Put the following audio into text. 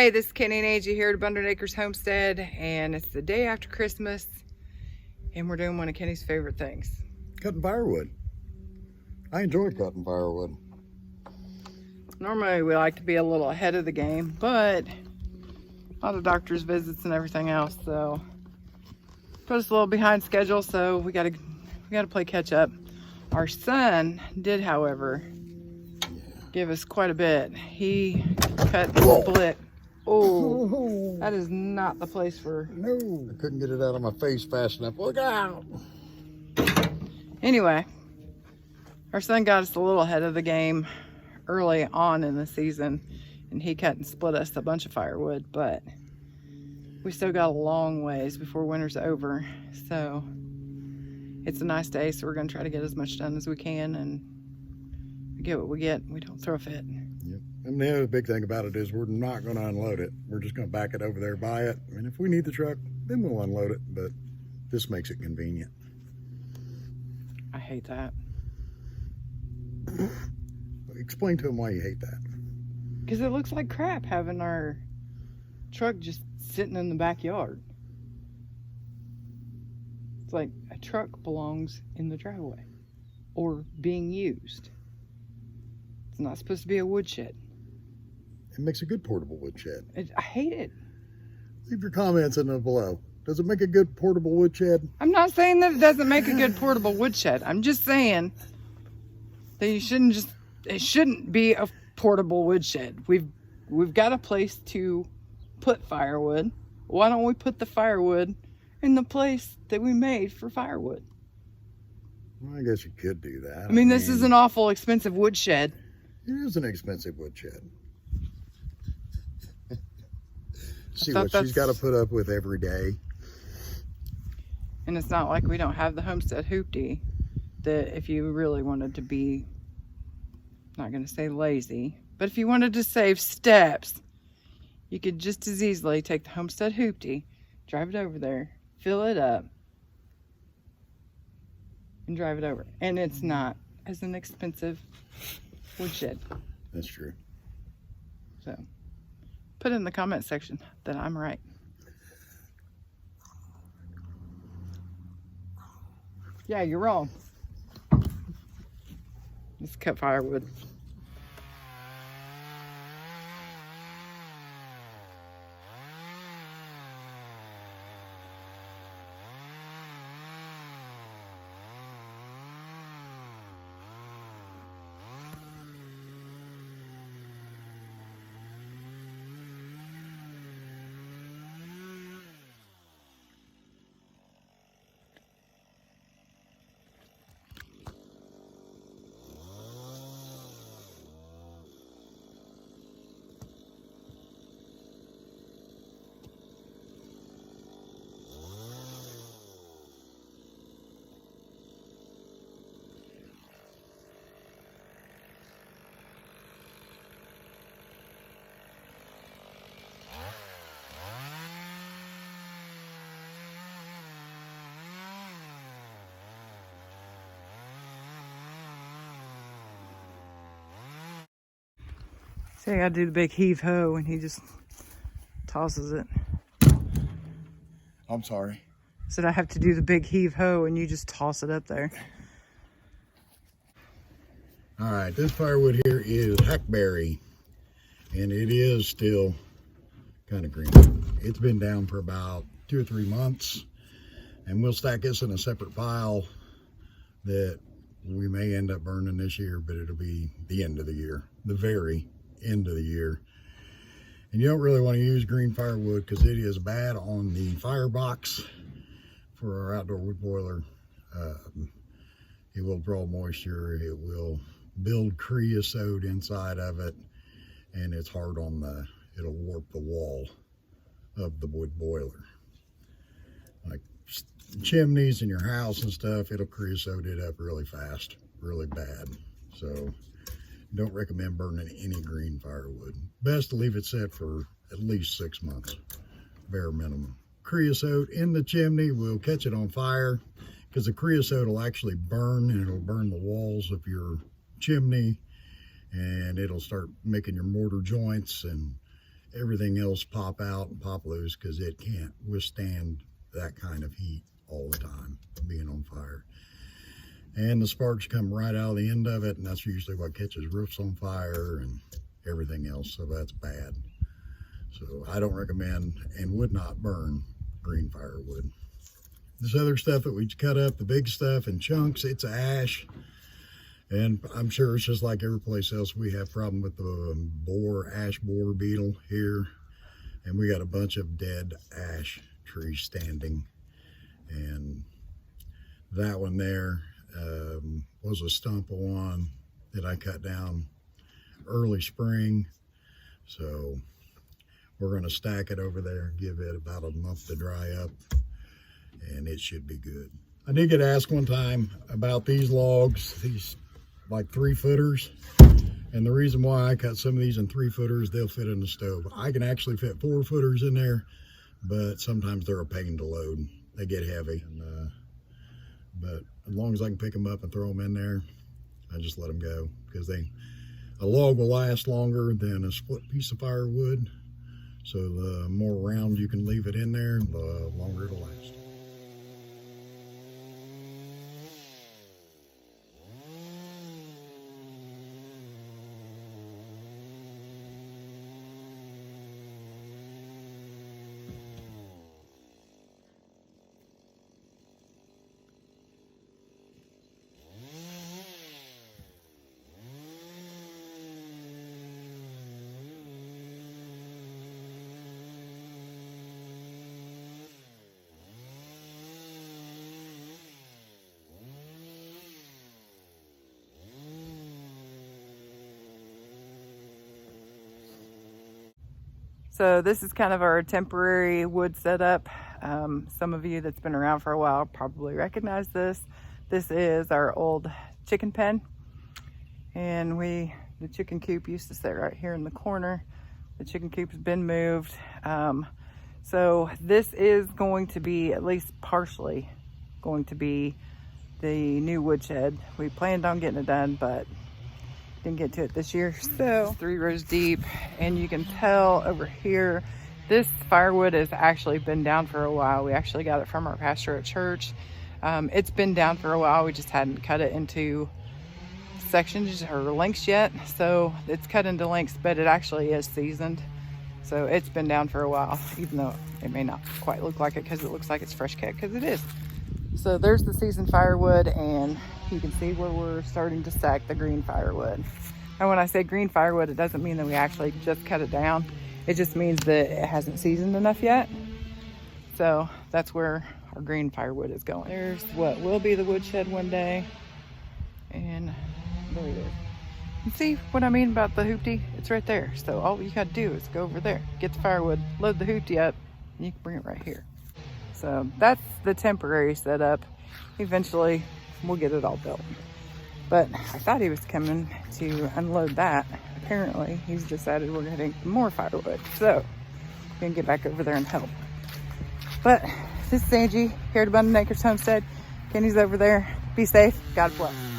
Hey, this is Kenny and Angie here at Abundant Acres Homestead, and it's the day after Christmas, and we're doing one of Kenny's favorite things. Cutting firewood. I enjoy cutting firewood. Normally we like to be a little ahead of the game, but a lot of doctor's visits and everything else, so put us a little behind schedule, so we gotta play catch up. Our son did, however, give us quite a bit. He cut and split. Oh, that is not the place for... No, I couldn't get it out of my face fast enough. Look out! Anyway, our son got us a little ahead of the game early on in the season, and he cut and split us a bunch of firewood, but we still got a long ways before winter's over. So it's a nice day, so we're going to try to get as much done as we can, and we get what we get. We don't throw a fit. Yep. And the other big thing about it is we're not going to unload it. We're just going to back it over there, buy it, and if we need the truck, then we'll unload it, but this makes it convenient. I hate that. Explain to him why you hate that. Because it looks like crap having our truck just sitting in the backyard. It's like a truck belongs in the driveway or being used. It's not supposed to be a woodshed. It makes a good portable woodshed. I hate it. Leave your comments in the below. Does it make a good portable woodshed? I'm not saying that it doesn't make a good portable woodshed. I'm just saying that it shouldn't be a portable woodshed. We've got a place to put firewood. Why don't we put the firewood in the place that we made for firewood? Well, I guess you could do that. I mean, this is an awful expensive woodshed. It is an expensive woodshed. See what she's got to put up with every day. And it's not like we don't have the Homestead hoopty that if you really wanted to be, not going to say lazy, but if you wanted to save steps, you could just as easily take the Homestead hoopty, drive it over there, fill it up, and drive it over. And it's not as an expensive woodshed. That's true. So put in the comment section that I'm right. Yeah, you're wrong. Let's cut firewood. See, I gotta do the big heave-ho, and he just tosses it. I'm sorry. Said I have to do the big heave-ho, and you just toss it up there. All right, this firewood here is hackberry, and it is still kind of green. It's been down for about 2 or 3 months, and we'll stack this in a separate pile that we may end up burning this year, but it'll be the end of the year, the very end of the year. And you don't really want to use green firewood because it is bad on the firebox for our outdoor wood boiler. It will draw moisture, it will build creosote inside of it, and it's hard on it'll warp the wall of the wood boiler. Like chimneys in your house and stuff, it'll creosote it up really fast, really bad. So don't recommend burning any green firewood. Best to leave it set for at least 6 months, bare minimum. Creosote in the chimney will catch it on fire because the creosote will actually burn, and it'll burn the walls of your chimney, and it'll start making your mortar joints, and everything else pop out and pop loose because it can't withstand that kind of heat all the time, being on fire. And the sparks come right out of the end of it, and that's usually what catches roofs on fire and everything else, so that's bad. So I don't recommend and would not burn green firewood. This other stuff that we cut up, the big stuff in chunks, it's ash. And I'm sure it's just like every place else. We have problem with the ash borer beetle here. And we got a bunch of dead ash trees standing. And that one there was a stump of one that I cut down early spring. So we're gonna stack it over there, give it about a month to dry up, and it should be good. I did get asked one time about these logs, these like 3-footers, and the reason why I cut some of these in 3-footers, they'll fit in the stove. I can actually fit 4-footers in there, but sometimes they're a pain to load. They get heavy, but as long as I can pick them up and throw them in there, I just let them go, because a log will last longer than a split piece of firewood. So the more round you can leave it in there, the longer it'll last. So this is kind of our temporary wood setup. Some of you that's been around for a while probably recognize this. This is our old chicken pen. And the chicken coop used to sit right here in the corner. The chicken coop has been moved. So this is going to be, at least partially, going to be the new woodshed. We planned on getting it done, but didn't get to it this year. So 3 rows deep, and you can tell over here, this firewood has actually been down for a while. We actually got it from our pastor at church. It's been down for a while. We just hadn't cut it into sections or lengths yet. So it's cut into lengths, but it actually is seasoned. So it's been down for a while, even though it may not quite look like it because it looks like it's fresh cut, because it is. So there's the seasoned firewood, and you can see where we're starting to stack the green firewood. And when I say green firewood, it doesn't mean that we actually just cut it down. It just means that it hasn't seasoned enough yet. So that's where our green firewood is going. There's what will be the woodshed one day. And there it is. You see what I mean about the hoopty? It's right there. So all you gotta do is go over there, get the firewood, load the hoopty up, and you can bring it right here. So that's the temporary setup. Eventually we'll get it all built. But I thought he was coming to unload that. Apparently he's decided we're getting more firewood. So we're gonna get back over there and help. But this is Angie here at Abundant Acres Homestead. Kenny's over there. Be safe. God bless.